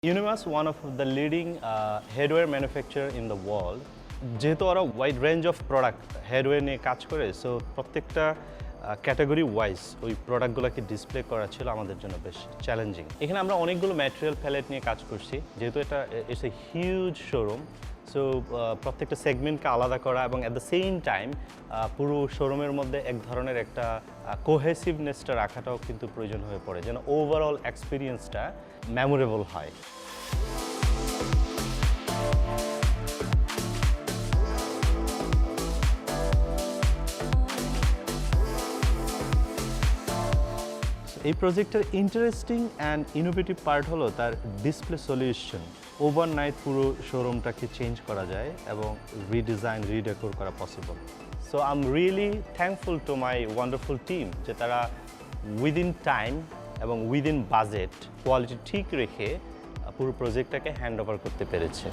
Unimas, one of the leading headwear manufacturer in the world, যেহেতু ওরা wide range of product headwear নিয়ে কাজ করে, সো প্রত্যেকটা ক্যাটাগরি ওয়াইজ ওই প্রোডাক্টগুলোকে ডিসপ্লে করা ছিল আমাদের জন্য বেশ চ্যালেঞ্জিং। এখানে আমরা অনেকগুলো ম্যাটেরিয়াল প্যালেট নিয়ে কাজ করছি, যেহেতু এটা it's a huge showroom. So প্রত্যেকটা সেগমেন্টকে আলাদা করা এবং অ্যাট দ্য সেম টাইম পুরো শোরুমের মধ্যে এক ধরনের একটা কোহেসিভনেসটা রাখাটাও কিন্তু প্রয়োজন হয়ে পড়ে, যেন ওভারঅল এক্সপিরিয়েন্সটা মেমোরেবল হয়। এই প্রজেক্টের ইন্টারেস্টিং অ্যান্ড ইনোভেটিভ পার্ট হলো তার ডিসপ্লে সলিউশন। ওভারনাইট পুরো শোরুমটাকে চেঞ্জ করা যায় এবং রিডিজাইন রিডেকোর করা possible. So I am really thankful to my wonderful team যে তারা উইদিন টাইম এবং উইদিন বাজেট কোয়ালিটি ঠিক রেখে পুরো প্রজেক্টটাকে হ্যান্ড ওভার করতে পেরেছে।